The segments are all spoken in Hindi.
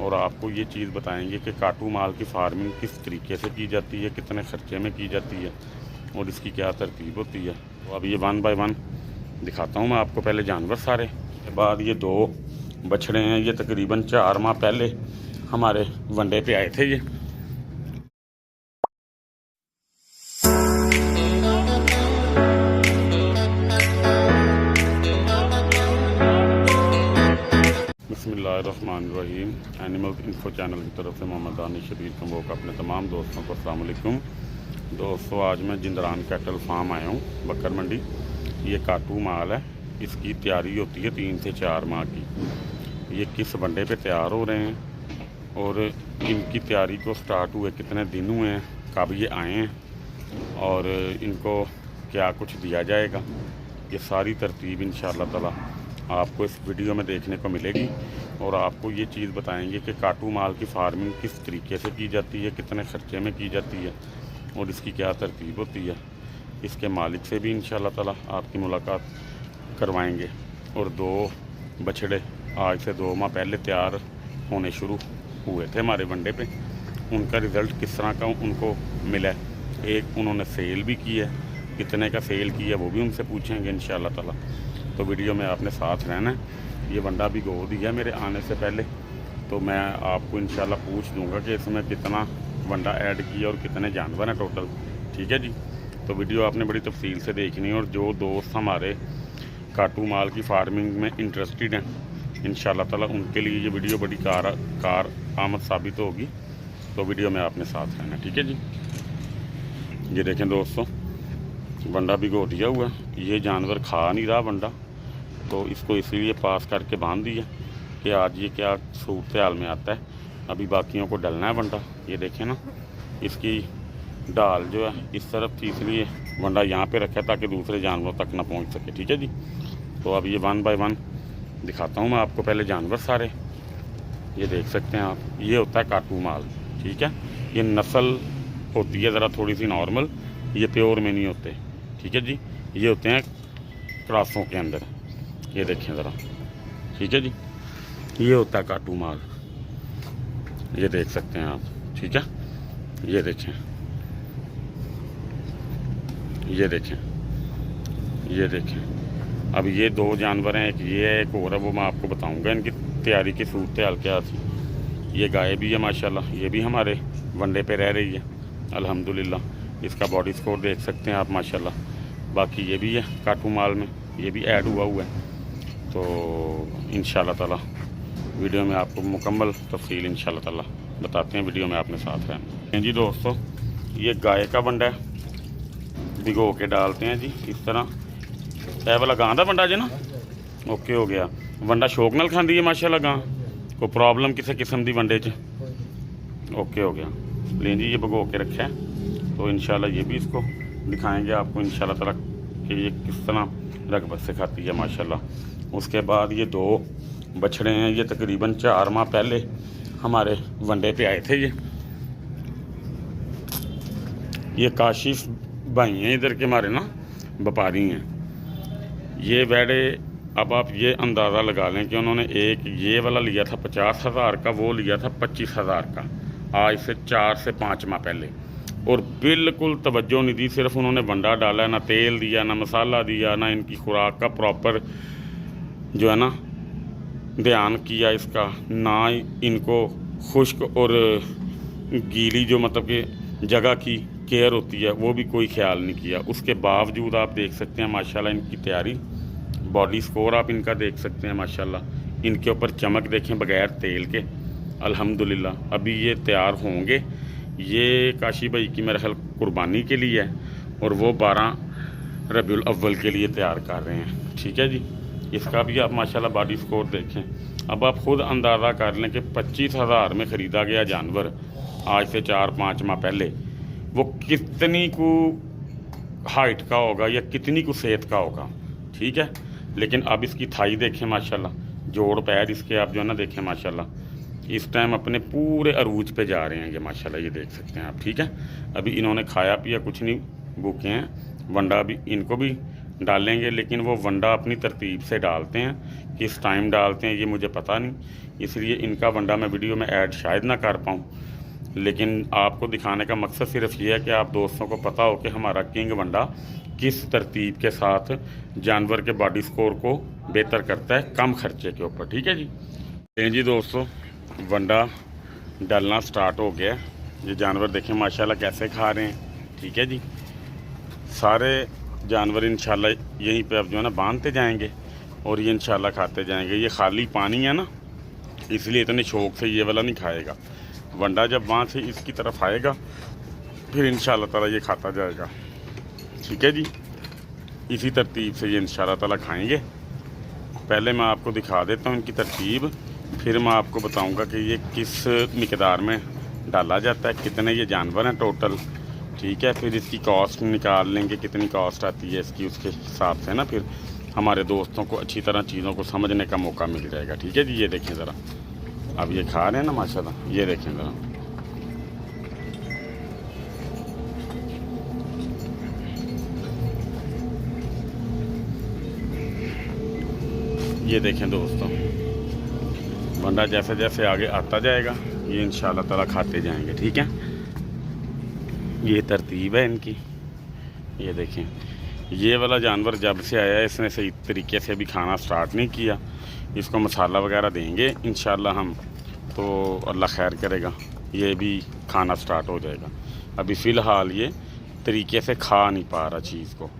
और आपको ये चीज़ बताएंगे कि काटू माल की फार्मिंग किस तरीके से की जाती है, कितने ख़र्चे में की जाती है और इसकी क्या तरतीब होती है। तो अब ये 1 बाय 1 दिखाता हूँ मैं आपको। पहले जानवर सारे, के बाद ये 2 बछड़े हैं। ये तकरीबन 4 माह पहले हमारे वनडे पे आए थे। ये बिस्मिल्लाहिर्रहमानिर्रहीम। एनिमल इन्फो चैनल की तरफ से मोहम्मद दानिश शबीर कम्बो का अपने तमाम दोस्तों को अस्सलाम वालेकुम। दोस्तों, आज मैं जिंदरान कैटल फार्म आया हूँ, बकर मंडी। ये काटू माल है, इसकी तैयारी होती है 3 से 4 माह की। ये किस वनडे पे तैयार हो रहे हैं और इनकी तैयारी को स्टार्ट हुए कितने दिन हुए हैं, कब ये आए हैं और इनको क्या कुछ दिया जाएगा, ये सारी तरतीब इंशाअल्लाह ताला आपको इस वीडियो में देखने को मिलेगी। और आपको ये चीज़ बताएंगे कि काटू माल की फार्मिंग किस तरीके से की जाती है, कितने ख़र्चे में की जाती है और इसकी क्या तरतीब होती है। इसके मालिक से भी इंशाअल्लाह ताला आपकी मुलाकात करवाएंगे। और 2 बछड़े आज से 2 माह पहले तैयार होने शुरू हुए थे हमारे वनडे पे। उनका रिज़ल्ट किस तरह का उनको मिला है, एक उन्होंने सेल भी की है, कितने का सेल किया वो भी उनसे पूछेंगे इंशाअल्लाह ताला। तो वीडियो में आपने साथ रहना है। ये वंडा भी गो दिया मेरे आने से पहले, तो मैं आपको इंशाल्लाह पूछ दूंगा कि इसमें कितना वंडा ऐड किया और कितने जानवर हैं टोटल। ठीक है जी। तो वीडियो आपने बड़ी तफसील से देखनी है। और जो दोस्त हमारे काटू माल की फार्मिंग में इंटरेस्टेड हैं, इंशाल्लाह ताला उनके लिए ये वीडियो बड़ी कार आमद साबित होगी। तो वीडियो में आपने साथ रहना। ठीक है जी। ये देखें दोस्तों, वंडा भी गो दिया हुआ। ये जानवर खा नहीं रहा वंडा, तो इसको इसीलिए पास करके बांध दिया कि आज ये क्या सूरत हाल में आता है। अभी बाकियों को डलना है वंडा। ये देखें ना, इसकी डाल जो है इस तरफ थी, इसलिए वंडा यहाँ पे रखा है ताकि दूसरे जानवरों तक ना पहुँच सके। ठीक है जी। तो अब ये 1 बाय 1 दिखाता हूँ मैं आपको। पहले जानवर सारे ये देख सकते हैं आप। ये होता है काटू माल। ठीक है। ये नस्ल होती है ज़रा थोड़ी सी नॉर्मल, ये प्योर में नहीं होते। ठीक है जी। ये होते हैं क्रॉसों के अंदर। ये देखें ज़रा। ठीक है जी। ये होता है काटू माल, ये देख सकते हैं आप। ठीक है। ये देखें, ये देखें, ये देखें। अब ये 2 जानवर हैं, एक ये है, एक और है, वो मैं आपको बताऊंगा इनकी तैयारी की सूरत हाल क्या थी। ये गाय भी है माशाल्लाह, ये भी हमारे वनडे पे रह रही है अल्हम्दुलिल्लाह। इसका बॉडी स्कोर देख सकते हैं आप माशाल्लाह। बाकी ये भी है काटू माल में, ये भी ऐड हुआ है। तो इंशाल्लाह ताला वीडियो में आपको मुकम्मल तफसील इंशाल्लाह ताला बताते हैं। वीडियो में आपने साथ रहना जी। दोस्तों, ये गाय का वंडा है, भिगो के डालते हैं जी इस तरह। ए वाला गां का वंडा जे ना, ओके हो गया। वंडा शौक नाल खांदी है माशाल्लाह गां, कोई प्रॉब्लम किसी किस्म की वंडे च, ओके हो गया। लें जी, ये भिगो के रखा है। तो इंशाल्लाह ये भी इसको दिखाएंगे आपको इंशाल्लाह ताला कि ये किस तरह रगबत से खाती है माशाल्लाह। उसके बाद ये 2 बछड़े हैं। ये तकरीबन 4 माह पहले हमारे वनडे पे आए थे। ये काशिफ भाई हैं इधर के, हमारे ना व्यापारी हैं। ये बैठे, अब आप ये अंदाज़ा लगा लें कि उन्होंने एक ये वाला लिया था 50,000 का, वो लिया था 25,000 का, आज से 4 से 5 माह पहले। और बिल्कुल तवज्जो नहीं दी, सिर्फ उन्होंने वंडा डाला, ना तेल दिया, ना मसाला दिया, ना इनकी खुराक का प्रॉपर जो है ना ध्यान किया इसका, ना इनको खुश्क और गीली जो मतलब कि जगह की केयर होती है वो भी कोई ख्याल नहीं किया। उसके बावजूद आप देख सकते हैं माशाल्लाह इनकी तैयारी, बॉडी स्कोर आप इनका देख सकते हैं माशाल्लाह। इनके ऊपर चमक देखें बग़ैर तेल के अल्हम्दुलिल्लाह। अभी ये तैयार होंगे। ये काशी भाई की मेरे ख्याल कुर्बानी के लिए है और वो 12 रबीउल अव्वल के लिए तैयार कर रहे हैं। ठीक है जी। इसका भी आप माशाल्लाह बॉडी स्कोर देखें। अब आप ख़ुद अंदाज़ा कर लें कि 25,000 में ख़रीदा गया जानवर आज से 4-5 माह पहले, वो कितनी को हाइट का होगा या कितनी को सेहत का होगा। ठीक है। लेकिन अब इसकी थाई देखें माशाल्लाह, जोड़ पैर इसके आप जो है ना देखें माशाल्लाह। इस टाइम अपने पूरे अरूज पे जा रहे हैं ये माशाल्लाह, ये देख सकते हैं आप। ठीक है। अभी इन्होंने खाया पिया कुछ नहीं, भूखे हैं। वंडा भी इनको भी डालेंगे, लेकिन वो वंडा अपनी तरतीब से डालते हैं। किस टाइम डालते हैं ये मुझे पता नहीं। इसलिए इनका वंडा मैं वीडियो में ऐड शायद ना कर पाऊँ, लेकिन आपको दिखाने का मकसद सिर्फ ये है कि आप दोस्तों को पता हो कि हमारा किंग वंडा किस तरतीब के साथ जानवर के बॉडी स्कोर को बेहतर करता है कम खर्चे के ऊपर। ठीक है जी। जी दोस्तों, वंडा डालना स्टार्ट हो गया। ये जानवर देखें माशाल्लाह कैसे खा रहे हैं। ठीक है जी। सारे जानवर इंशाल्लाह यहीं पे अब जो है ना बांधते जाएंगे और ये इंशाल्लाह खाते जाएंगे। ये खाली पानी है ना, इसलिए इतने शौक से ये वाला नहीं खाएगा। वंडा जब वहाँ से इसकी तरफ आएगा फिर इंशाल्लाह ताला ये खाता जाएगा। ठीक है जी। इसी तरतीब से ये इंशाल्लाह ताला खाएंगे। पहले मैं आपको दिखा देता हूँ इनकी तरतीब, फिर मैं आपको बताऊँगा कि ये किस मिकदार में डाला जाता है, कितने ये जानवर हैं टोटल। ठीक है। फिर इसकी कॉस्ट निकाल लेंगे, कितनी कॉस्ट आती है इसकी, उसके हिसाब से ना फिर हमारे दोस्तों को अच्छी तरह चीज़ों को समझने का मौका मिल जाएगा। ठीक है जी। ये देखें ज़रा, अब ये खा रहे हैं ना माशाल्लाह, ये देखें ज़रा। ये देखें दोस्तों, वंडा जैसे जैसे आगे आता जाएगा ये इंशाल्लाह ताला खाते जाएंगे। ठीक है। ये तरतीब है इनकी। ये देखें, ये वाला जानवर जब से आया है इसने सही तरीके से भी खाना स्टार्ट नहीं किया। इसको मसाला वगैरह देंगे इंशाल्लाह हम, तो अल्लाह खैर करेगा ये भी खाना स्टार्ट हो जाएगा। अभी फ़िलहाल ये तरीके से खा नहीं पा रहा चीज़ को,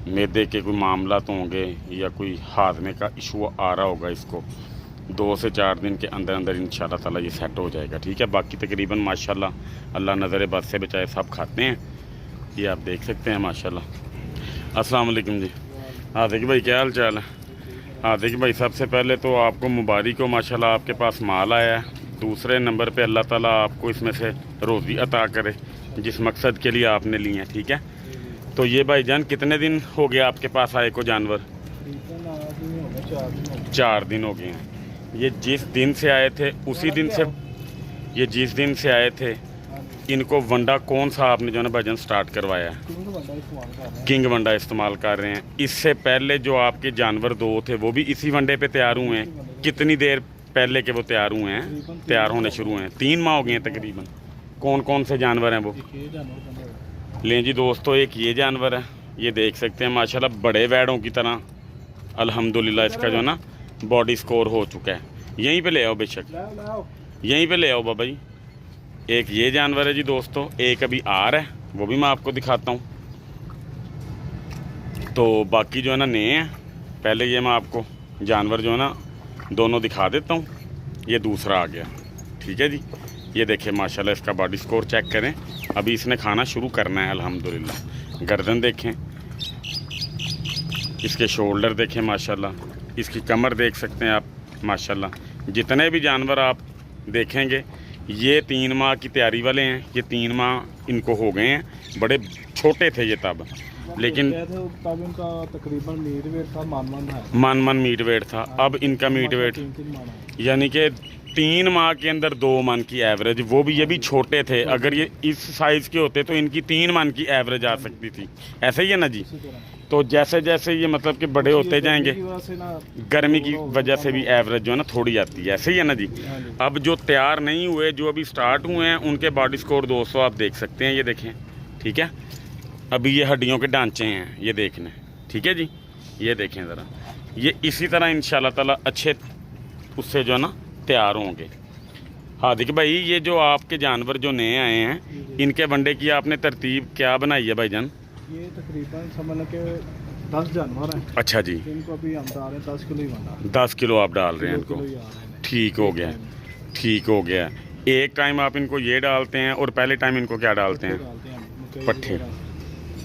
मैदे के कोई मामला तो होंगे या कोई हाजमे का इशू आ रहा होगा इसको। 2 से 4 दिन के अंदर अंदर इंशाल्लाह ताला ये सेट हो जाएगा। ठीक है। बाकी तकरीबन माशाल्लाह अल्लाह नज़र बद से बचाए सब खाते हैं। ये आप देख सकते हैं माशाल्लाह। अस्सलाम वालेकुम जी। हाँ देखिए भाई, क्या हाल चाल है? हाँ देखिए भाई, सबसे पहले तो आपको मुबारक हो, माशाल्लाह आपके पास माल आया है। दूसरे नंबर पे अल्लाह ताला आपको इसमें से रोज़ी अता करे जिस मकसद के लिए आपने लिए हैं। ठीक है। तो ये भाईजान कितने दिन हो गए आपके पास आए को जानवर? 4 दिन हो गए हैं। ये जिस दिन से आए थे उसी दिन से, ये जिस दिन से आए थे इनको वंडा कौन सा आपने जो है ना भाईजान स्टार्ट करवाया है? किंग वंडा इस्तेमाल कर रहे हैं। इससे पहले जो आपके जानवर 2 थे वो भी इसी वंडे पे तैयार हुए हैं? कितनी देर पहले के वो तैयार हुए हैं, तैयार होने शुरू हुए हैं? 3 माह हो गए हैं तकरीबन। कौन कौन से जानवर हैं वो? लें जी दोस्तों, एक ये जानवर है, ये देख सकते हैं माशाल्लाह बड़े वैड़ों की तरह अल्हम्दुलिल्लाह इसका जो है ना बॉडी स्कोर हो चुका है। यहीं पे ले आओ, बेशक यहीं पे ले आओ बाबा जी। एक ये जानवर है जी दोस्तों, एक अभी आ रहा है, वो भी मैं आपको दिखाता हूँ। तो बाकी जो है ना नए हैं। पहले ये मैं आपको जानवर जो है ना दोनों दिखा देता हूँ। ये दूसरा आ गया। ठीक है जी। ये देखिए माशाल्लाह इसका बॉडी स्कोर चेक करें। अभी इसने खाना शुरू करना है अल्हम्दुलिल्लाह। गर्दन देखें, इसके शोल्डर देखें माशाल्लाह, इसकी कमर देख सकते हैं आप माशाल्लाह। जितने भी जानवर आप देखेंगे ये 3 माह की तैयारी वाले हैं। ये 3 माह इनको हो गए हैं। बड़े छोटे थे ये तब, लेकिन तब इनका तकरीबन मीट वेट था मन मीट वेट था। अब इनका मीट वेट यानी कि 3 माह के अंदर 2 मन की एवरेज, वो भी ये भी छोटे थे। अगर ये इस साइज़ के होते तो इनकी 3 मन की एवरेज आ सकती थी। ऐसे ही है ना जी। तो जैसे जैसे ये मतलब कि बड़े होते जाएंगे, गर्मी की वजह से भी एवरेज जो है ना थोड़ी आती है। ऐसे ही है ना जी। अब जो तैयार नहीं हुए, जो अभी स्टार्ट हुए हैं, उनके बॉडी स्कोर 200 आप देख सकते हैं। ये देखें। ठीक है। अभी ये हड्डियों के ढांचे हैं, ये देखने। ठीक है जी। ये देखें ज़रा, ये इसी तरह इंशाल्लाह ताला अच्छे उससे जो है ना तैयार होंगे। हाँ देखिए भाई, ये जो आपके जानवर जो नए आए हैं इनके वंडे की आपने तरतीब क्या बनाई है भाईजान? ये तकरीबन समझ लो कि 10 जानवर हैं। अच्छा जी। इनको अभी हम डाल रहे हैं 10 किलो ही वंडा। 10 किलो आप डाल रहे हैं इनको? ठीक हो गया, ठीक हो गया। एक टाइम आप इनको ये डालते हैं और पहले टाइम इनको क्या डालते हैं? पट्ठे।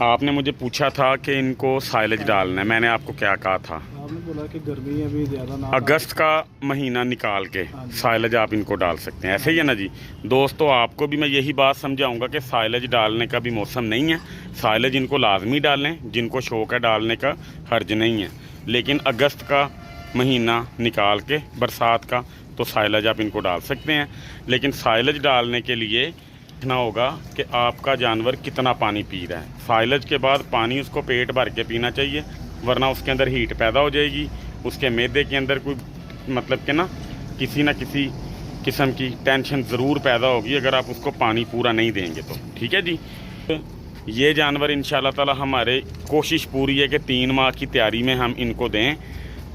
आपने मुझे पूछा था कि इनको साइलेज डालना है, मैंने आपको क्या कहा था? आपने बोला कि गर्मी अभी ज़्यादा ना, अगस्त का महीना निकाल के साइलेज आप इनको डाल सकते हैं। ऐसे ही है ना जी। दोस्तों आपको भी मैं यही बात समझाऊंगा कि साइलेज डालने का भी मौसम नहीं है। साइलेज इनको लाजमी डालें, जिनको शौक़ है डालने का हर्ज नहीं है। लेकिन अगस्त का महीना निकाल के बरसात का तो साइलेज आप इनको डाल सकते हैं। लेकिन साइलेज डालने के लिए देखना होगा कि आपका जानवर कितना पानी पी रहा है। साइलेज के बाद पानी उसको पेट भर के पीना चाहिए, वरना उसके अंदर हीट पैदा हो जाएगी। उसके मैदे के अंदर कोई मतलब कि ना किसी न किसी किस्म की टेंशन ज़रूर पैदा होगी अगर आप उसको पानी पूरा नहीं देंगे तो। ठीक है जी। ये जानवर इंशाल्लाह ताला हमारे कोशिश पूरी है कि 3 माह की तैयारी में हम इनको दें।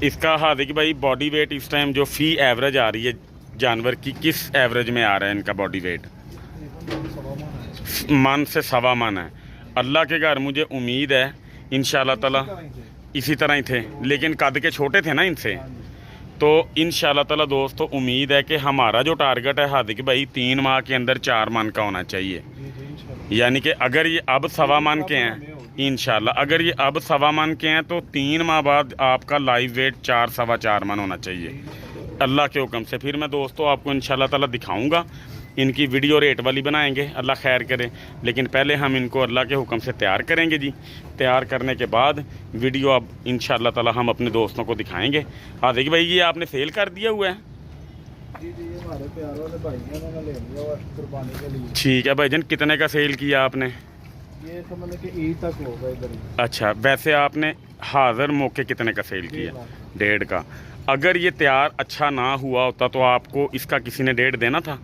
इसका हाथ है कि भाई बॉडी वेट इस टाइम जो फ़ी एवरेज आ रही है जानवर की, किस एवरेज में आ रहा है इनका बॉडी वेट? मन से सवा मन है। अल्लाह के घर मुझे उम्मीद है इंशाल्लाह ताला इसी तरह ही थे, लेकिन कद के छोटे थे ना इनसे, तो इंशाल्लाह ताला दोस्तों उम्मीद है कि हमारा जो टारगेट है हादी कि भाई 3 माह के अंदर 4 मन का होना चाहिए। यानी कि अगर ये अब सवा मन के हैं इंशाल्लाह, अगर ये अब सवा मन के हैं तो 3 माह बाद आपका लाइव वेट 4 सवा 4 मन होना चाहिए अल्लाह के हुक्म से। फिर मैं दोस्तों आपको इंशाल्लाह ताला दिखाऊंगा, इनकी वीडियो रेट वाली बनाएंगे अल्लाह खैर करे, लेकिन पहले हम इनको अल्लाह के हुक्म से तैयार करेंगे जी। तैयार करने के बाद वीडियो अब इंशाल्लाह ताला हम अपने दोस्तों को दिखाएंगे। हाँ देखिए भाई, ये आपने सेल कर दिया हुआ है? जी जी, ये हमारे प्यार वाले भाई हैं, उन्होंने ले लिया हुआ कुर्बानी के लिए। ठीक है भाईजान, कितने का सेल किया आपने? ये समझ लें कि ईद तक होगा इधर ही। अच्छा, वैसे आपने हाजिर मौके कितने का सेल किया? 1.5 का। अगर ये तैयार अच्छा ना हुआ होता तो आपको इसका किसी ने 1.5 देना था?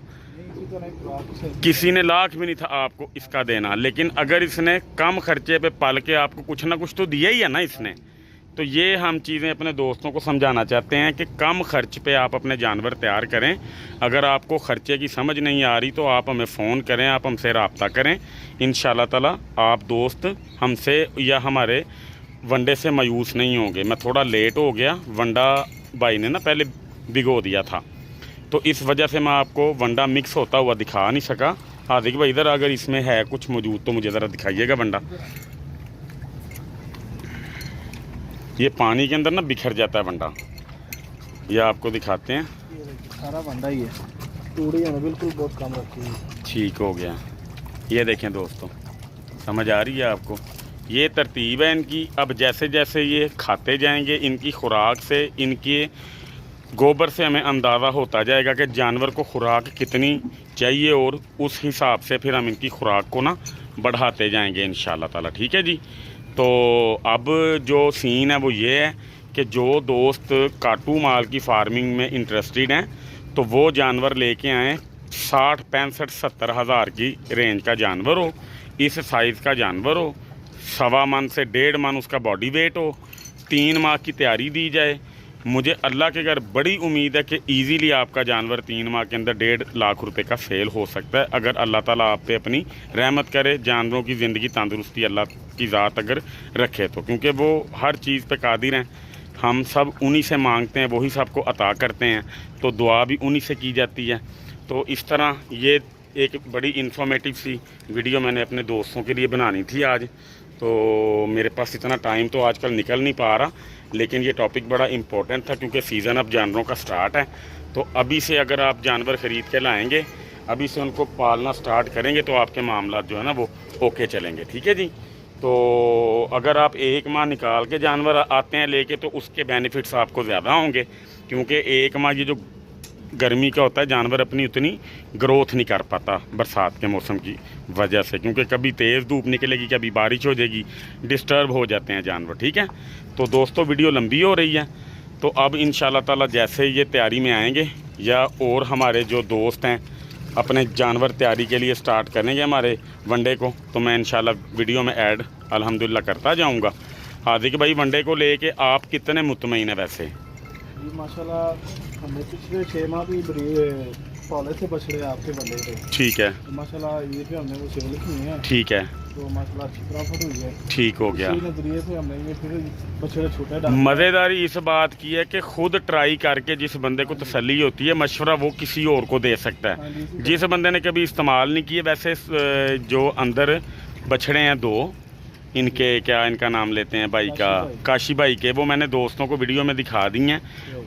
किसी ने लाख भी नहीं था आपको इसका देना, लेकिन अगर इसने कम खर्चे पे पाल के आपको कुछ ना कुछ तो दिया ही है ना इसने। तो ये हम चीज़ें अपने दोस्तों को समझाना चाहते हैं कि कम खर्च पे आप अपने जानवर तैयार करें। अगर आपको खर्चे की समझ नहीं आ रही तो आप हमें फ़ोन करें, आप हमसे रब्ता करें। इंशाल्लाह ताला आप दोस्त हमसे या हमारे वनडे से मायूस नहीं होंगे। मैं थोड़ा लेट हो गया, वंडा भाई ने ना पहले भिगो दिया था, तो इस वजह से मैं आपको वंडा मिक्स होता हुआ दिखा नहीं सका। हार्दिक भाई इधर अगर इसमें है कुछ मौजूद तो मुझे ज़रा दिखाइएगा वंडा। ये पानी के अंदर ना बिखर जाता है वंडा, ये आपको दिखाते हैं। सारा वंडा ही है, तूड़ी है बिल्कुल बहुत कम रखी है। ठीक हो गया। ये देखें दोस्तों, समझ आ रही है आपको? ये तरतीब है इनकी। अब जैसे जैसे ये खाते जाएंगे, इनकी खुराक से, इनके गोबर से हमें अंदाज़ा होता जाएगा कि जानवर को खुराक कितनी चाहिए, और उस हिसाब से फिर हम इनकी खुराक को ना बढ़ाते जाएंगे इंशाल्लाह ताला। ठीक है जी। तो अब जो सीन है वो ये है कि जो दोस्त काटू माल की फार्मिंग में इंटरेस्टेड हैं तो वो जानवर लेके आएँ। 60 65 70 हज़ार की रेंज का जानवर हो, इस साइज़ का जानवर हो, सवा मन से 1.5 मन उसका बॉडी वेट हो, 3 माह की तैयारी दी जाए। मुझे अल्लाह के घर बड़ी उम्मीद है कि इजीली आपका जानवर 3 माह के अंदर 1.5 लाख रुपए का सेल हो सकता है, अगर अल्लाह ताला आप पे अपनी रहमत करे, जानवरों की ज़िंदगी तंदुरुस्ती अल्लाह की ज़ात अगर रखे तो, क्योंकि वो हर चीज़ पे कादिर हैं। हम सब उन्हीं से मांगते हैं, वही सबको अता करते हैं, तो दुआ भी उन्हीं से की जाती है। तो इस तरह ये एक बड़ी इन्फॉर्मेटिव सी वीडियो मैंने अपने दोस्तों के लिए बनानी थी आज। तो मेरे पास इतना टाइम तो आजकल निकल नहीं पा रहा, लेकिन ये टॉपिक बड़ा इम्पोर्टेंट था क्योंकि सीज़न अब जानवरों का स्टार्ट है। तो अभी से अगर आप जानवर ख़रीद के लाएंगे, अभी से उनको पालना स्टार्ट करेंगे तो आपके मामला जो है ना वो ओके चलेंगे। ठीक है जी। तो अगर आप 1 माह निकाल के जानवर आते हैं लेके तो उसके बेनिफिट्स आपको ज़्यादा होंगे, क्योंकि 1 माह ये जो गर्मी का होता है जानवर अपनी उतनी ग्रोथ नहीं कर पाता बरसात के मौसम की वजह से, क्योंकि कभी तेज़ धूप निकलेगी, कभी बारिश हो जाएगी, डिस्टर्ब हो जाते हैं जानवर। ठीक है। तो दोस्तों वीडियो लंबी हो रही है, तो अब इंशाल्लाह ताला जैसे ये तैयारी में आएंगे या और हमारे जो दोस्त हैं अपने जानवर तैयारी के लिए स्टार्ट करेंगे हमारे वनडे को, तो मैं इंशाल्लाह वीडियो में ऐड अल्हम्दुलिल्लाह करता जाऊँगा। हार्दिक भाई वनडे को लेके आप कितने मुतमईन हैं? वैसे माशाल्लाह हमने पिछले 6 माह भी पाले थे बछड़े आपके वनडे पे। ठीक है। तो माशाल्लाह ये भी हमने वो सेल किए हैं। ठीक है। तो माशाल्लाह अच्छी प्रॉफिट हुई है। ठीक हो गया। इसी नजरिए से हमने ये फिर बछड़े छोटे डाले। मज़ेदारी इस बात की है कि खुद ट्राई करके जिस बंदे को तसल्ली होती है, मशवरा वो किसी और को दे सकता है। जिस बंदे ने कभी इस्तेमाल नहीं किए, वैसे जो अंदर बछड़े हैं 2, इनके क्या इनका नाम लेते हैं भाई का, काशी भाई के, वो मैंने दोस्तों को वीडियो में दिखा दी हैं।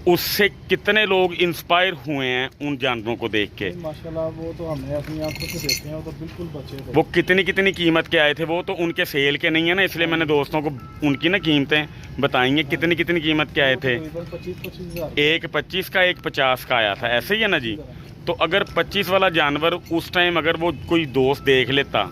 उससे कितने लोग इंस्पायर हुए हैं उन जानवरों को देख के। माशाल्लाह वो तो हमने अपनी आंखों से देखे हैं, वो तो बिल्कुल बचे थे। वो कितनी कितनी कीमत के आए थे, वो तो उनके सेल के नहीं है ना, इसलिए मैंने दोस्तों को उनकी ना कीमतें बताई हैं। कितनी कितनी कीमत के आए थे? 25,000। एक 25 का, एक 50 का आया था, ऐसे ही है ना जी। तो अगर 25 वाला जानवर उस टाइम अगर वो कोई दोस्त देख लेता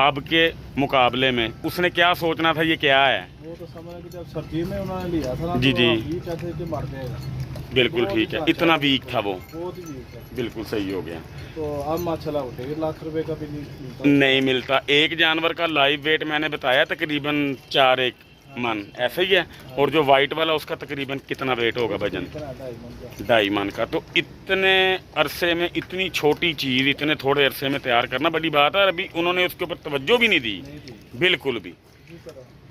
अब के मुकाबले में, उसने क्या सोचना था ये क्या है। वो तो समझ कि जब सर्दी में उन्होंने लिया था ना, जी तो जी ये कहते थे कि मर जाएगा। बिल्कुल बहुत ठीक है, अच्छा इतना वीक था वो, बहुत ही वीक है। बिल्कुल सही हो गया। तो अब माशाल्लाह 1.5 लाख का भी नहीं मिलता। नहीं मिलता, एक जानवर का लाइव वेट मैंने बताया तकरीबन 4 मन ऐसे ही है, और जो वाइट वाला उसका तकरीबन कितना वेट होगा वजन? 2.5 मन का। तो इतने अरसे में इतनी छोटी चीज़ इतने थोड़े अरसे में तैयार करना बड़ी बात है, अभी उन्होंने उसके ऊपर तवज्जो भी नहीं दी, बिल्कुल भी।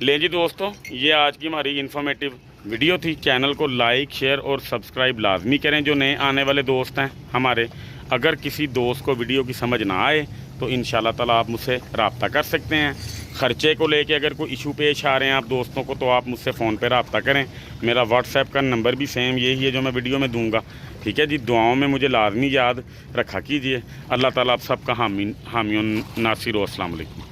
ले जी दोस्तों, ये आज की हमारी इन्फॉर्मेटिव वीडियो थी। चैनल को लाइक शेयर और सब्सक्राइब लाजमी करें जो नए आने वाले दोस्त हैं हमारे। अगर किसी दोस्त को वीडियो की समझ ना आए तो इंशाल्लाह ताला आप मुझसे रब्ता कर सकते हैं। ख़र्चे को लेके अगर कोई इशू पेश आ रहे हैं आप दोस्तों को, तो आप मुझसे फ़ोन पे रब्ता करें। मेरा व्हाट्सएप का नंबर भी सेम यही है जो मैं वीडियो में दूंगा, ठीक है जी। दुआओं में मुझे लाजमी याद रखा कीजिए। अल्लाह ताला आप सबका हामी नासिर हो। अस्सलाम वालेकुम।